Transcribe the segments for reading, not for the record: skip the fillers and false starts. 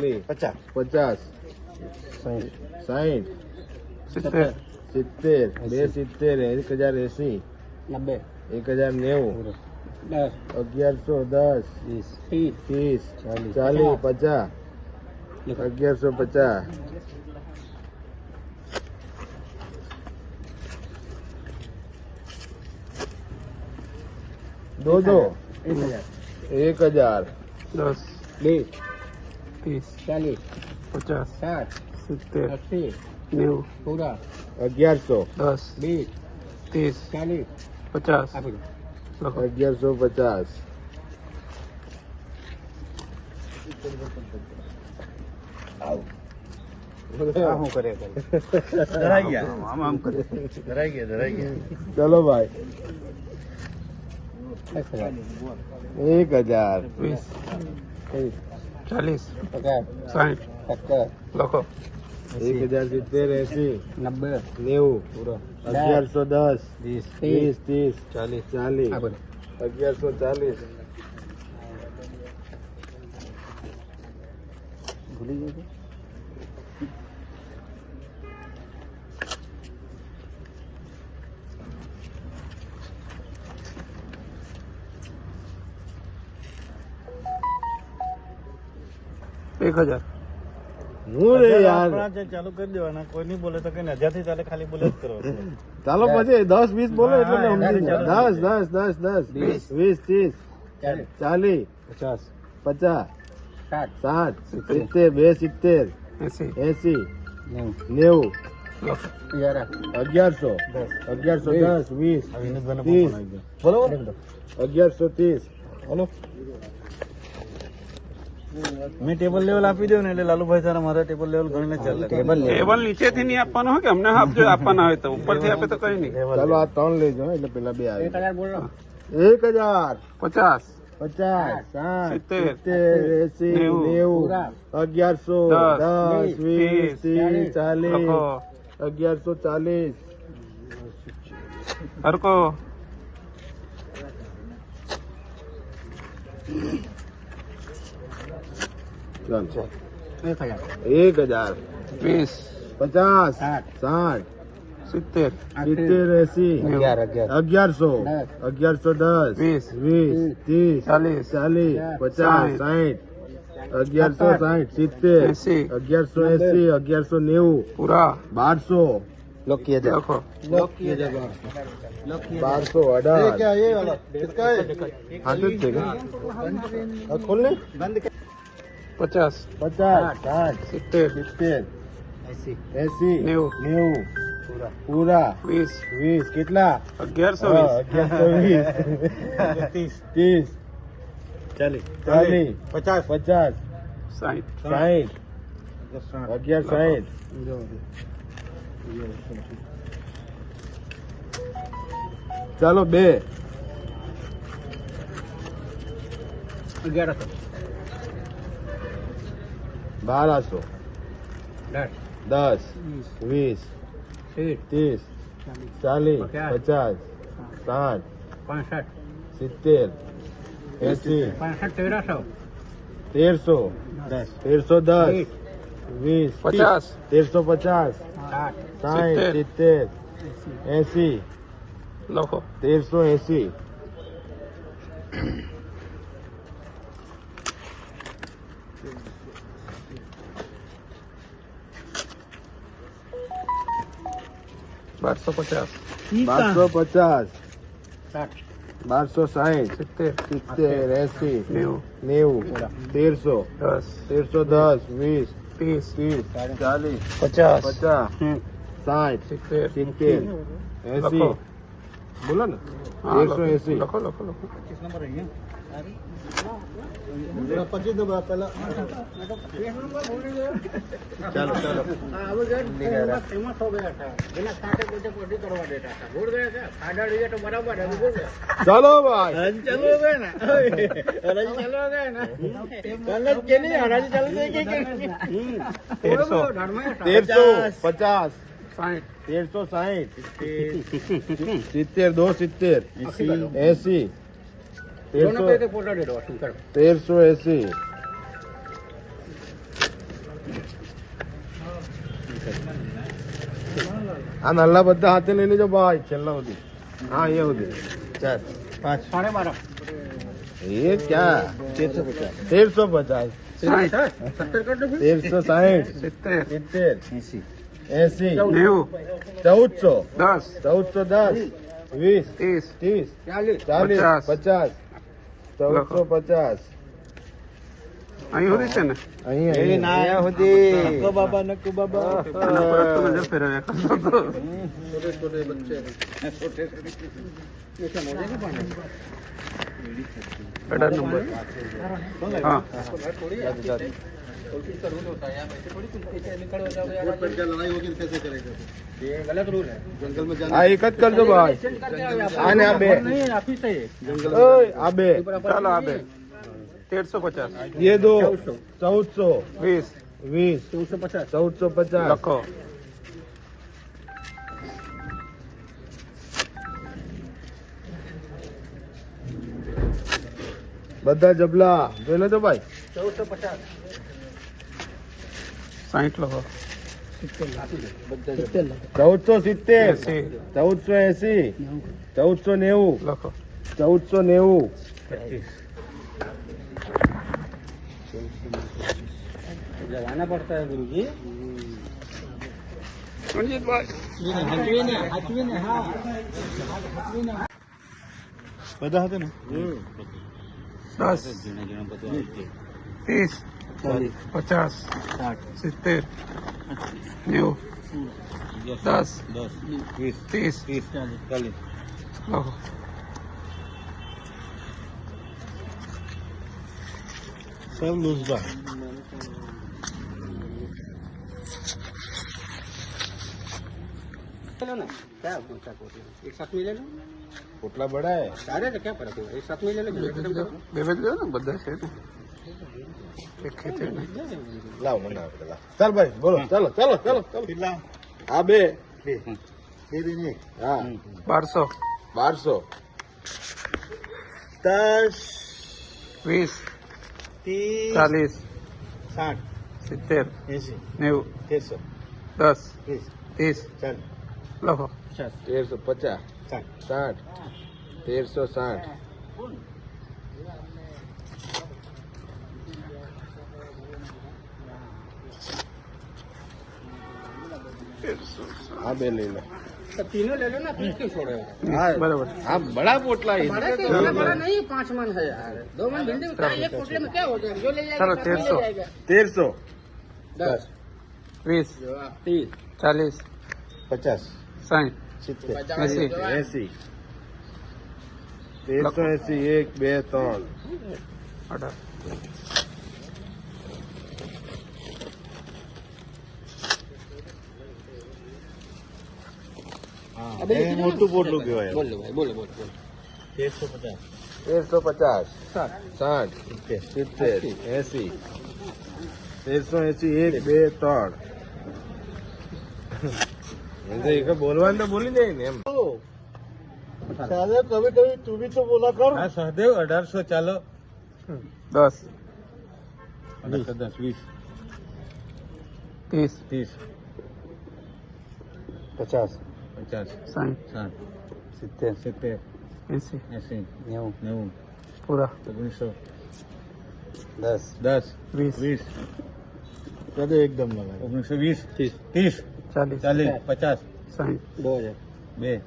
40 50 50 60 70 70 270 1080 90 1090 10 1110 30 40 50 1150 दो 1000 10 20 30 40 50 60 70 80 90 પૂરા 1100 10 20 30 40 50 આપી દો લખો 1150 શું કરે ધરાઈ ગયા આમ કરે ધરાઈ ગયા चलो भाई 1000 1000 20 40 50 60 70 લખો 1070 80 90 90 પૂરો 1110 20 20 40 40 આપી દો 1140 ભૂલી ગયો એક હજાર હું રે યાર ચાલુ કરી દેવાના કોઈ નહીં બોલે તો કઈ 1000 થી ચાલે ખાલી બોલે જ કરો ચાલો પછી 10 20 બોલો એટલે મેં સમજી ગયો. 10 20 30 40 50 60 60 70 270 80 80 90 લખો 1100 1110 20 બરોબર 1130 બોલો મેં ટેબલ લેવલ આપી દઉં ને એટલે લાલુભાઈ તારા મારા ટેબલ લેવલ ગણીને ચાલે ટેબલ નીચેથી નહીં આપવાનો હોય કે અમને આપજો આપવાના હોય તો ઉપરથી આપે તો કઈ નહીં ચાલો આ 3 લેજો એટલે પેલા બે આવે 1000 બોલો 1000 50 50 60 70 70 80 90 1110 20 30 40 1140 હરકો ચાલો 1000 1000 20 50 60 60 70 70 80 11 1110 20 30 40 50 60 1160 70 1180 1190 પૂરા 1200 लोकी है લખો लोकी है 1218 ये वाला किसका है हाथ से खोलने बंद 50 50 60 70 70 ऐसी 80 90 90 पूरा 20 20 कितना 1120 30 40 50 50 60 11 ચાલો 2 1100 1200 10 20 30 40 50 60 65 70 80 65 1300 1310 20 50 1350 60 70 80 લખો 1380 1250 1250 60 1260 70 70 80 90 90 1310 20 30 30 40 50 50 60 70 70 લખો 80 બોલો ને હા, 180 લખો લખો લખો 25 નંબર है ये 25 दो पहला ચાલો ચાલો फेमस हो गया था बिना काटे कुछ पोटी करवा देता था भूल गए थे खाड़ा लिए तो बराबर है भूल गए ચાલો ભાઈ चलो गए ना हराजी चलो गए ना कल के नहीं हराजी चल गए के 1350 60 1360 70 270 80 दोनों पे पोटा दे दो शुक्र 1380 આ નલ્લા બધા હાથે લઈ લેજો ભાઈ છેલ્લા સુધી હા અહીંયા સુધી 4 5 ये क्या 1350 1360 70 80 1400 1410 20 30 40 50 1450 અહીં સુધી છે ને નક્કો બાબા નજર ફેરવ્યા करतो 18 नंबर हाँ गलत रूल है जंगल में जाना एक જ કરજો ભાઈ આને આ બે આ બે चलो आ बे 1350 ये दो 1400 20 20 1450 લખો બધા જબલા જોઈ લેજો ભાઈ 1450 60 લખો 1470 80 1480 1490 લખો 1490 लगाना पड़ता है गुरु जी रंजीत भाई બધા હતા ને 10 30 50 70 90 10 30 લખો सब लूज बा लो ना क्या पूछा कोटी एक साथ में ले लो पोटला बड़ा है सारे तो क्या फर्क है एक साथ में ले लो બે બે લ્યો ને બધા છે ને એક ખેંચે ને લાવ મને આપે લાવ ચાલ ભાઈ બોલો ચાલો ચાલો ચાલો ચાલો આ બે હા 1200 1200 10 20 30 40 60 70 80 90 10 30 30 ચાલ લખો 1350 60 1360 આ બે લઈ લો तो तीनों ले लो ना फिर क्यों छोड़े हाँ બરાબર हाँ बड़ा पोटला है बड़ा से इतना बड़ा नहीं 5 मन है यार 2 मन भिंडी का एक पोटले में क्या हो जाएगा जो ले जाएगा चलो, सब ले 1300 जाएगा 1300 10 20 30 40 50 60 70 80 1380 1 2 3 18 अबे મોટું પોટલું કહેવાય बोल लो भाई बोलो 1350 60 70 80 1380 1 2 3 एक बोलवान तो बोली नहीं ने सहदेव कभी कभी तू भी तो बोला कर हाँ सहदेव 1800 चालो 10 10 20 30 30 50 60 60 70 80 80 90 પૂરા 1900 10 10 20 कदे एकदम लगा 1920 30 40 40 50 60 2000 2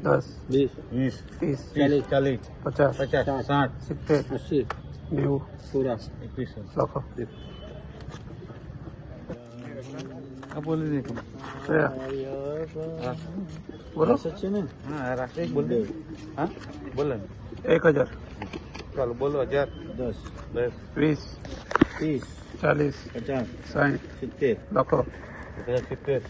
10 20 30 40 50 50 60 70 80 90 पूरा 2100 લખો આ બોલી દે બોલો સચ્ચે ને હા રાકેશ બોલ દે હા બોલ 1000 ચાલો બોલો 1000 10 20 30 40 50 60 70 લખો 70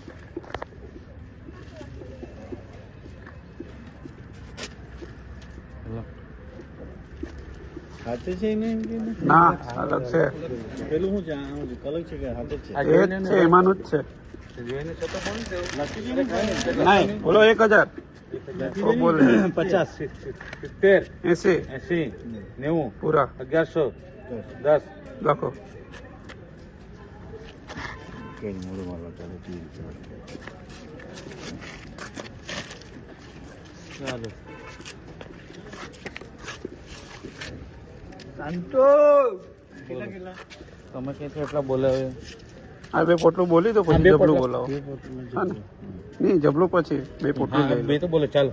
હાથે છે ને ના અલગ છે પેલું હું જાણું છું કલર છે કે હાથે છે એ જ છે એમાંનું જ છે નહીં બોલો 1000 તો બોલ 50 70 80 80 90 પૂરા 1100 10 લખો ચાલો તમે કે એટલા બોલાવે આ બે પોટલું બોલી દો પછી જબલું બોલાવો હા ને નહીં જબલું પછી બે પોટલું લઈ બે તો બોલો ચાલો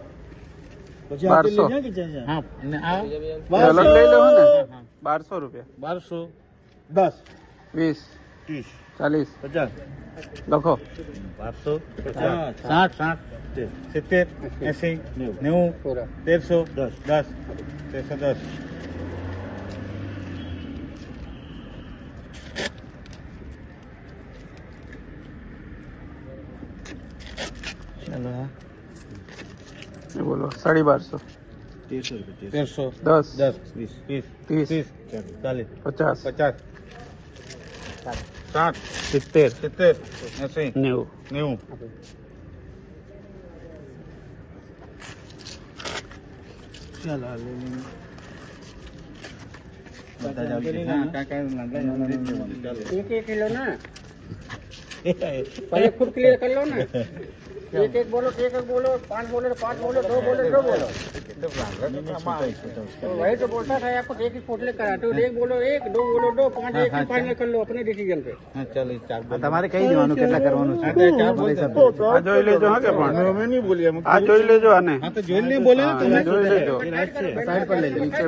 પછી 1200 હા ને આ અલગ લઈ લેવો ને 1200 રૂપિયા 1200 10 20 30 40 50 લખો 500 60 70 80 90 1300 10 1310 એ બોલો 1250 1300 10 10 20 30 40 50 50 60 70 70 80 90 90 एक किलो ना पहले खुद क्लियर कर लो ना एक एक बोलो 5 बोलो 5 बोलो 2 बोलो 2 बोलो तो वही तो बोलता था आपको एक ही पोटले करा तो एक बोलो 1 2 बोलो 2 5 एक ही फाइनल कर लो अपने डिसीजन पे हां चलो 4 તમારે કઈ દેવાનું કેટલા કરવાનું છે આ જોઈ લેજો હા કે પણ અમે નહીં બોલીએ અમે આ જોઈ લેજો આને हां तो જોઈ નહીં બોલે ને તમે જોઈ લેજો સાઈડ પર લઈ લે નીચે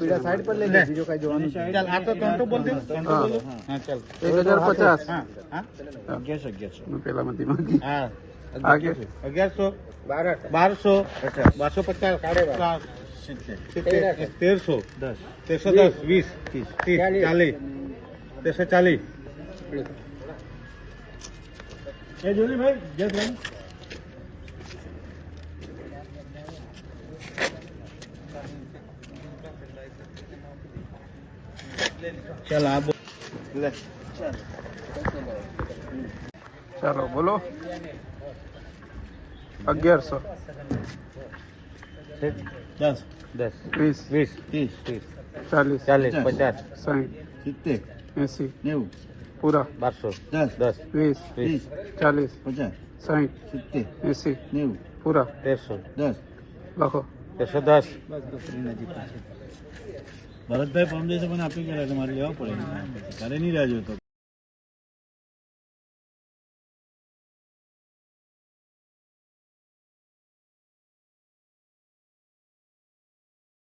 પીડા સાઈડ પર લઈ લે બીજો કઈ જોવાનું છે ચાલ આ તો ત્રણ બોલ દે બોલો હા ચાલ 1050 હા હા 1100 મેં પેલામાંથી માંગી હા આગે 1100 1200 1250 1300 1310 20 30 40 1340 એ જોલી ભાઈ જય ભાઈ ચાલ આ લે ચાલો બોલો 1100 10 20 20 40 40 50 60 70 80 90 પૂરા 1200 10 20 40 50 60 70 80 90 પૂરા 1310 લખો 1310 ભરતભાઈ પરમદેશે મને આપી ગયા તમારે લેવા પડે ઘરે નહીં રહેજો તો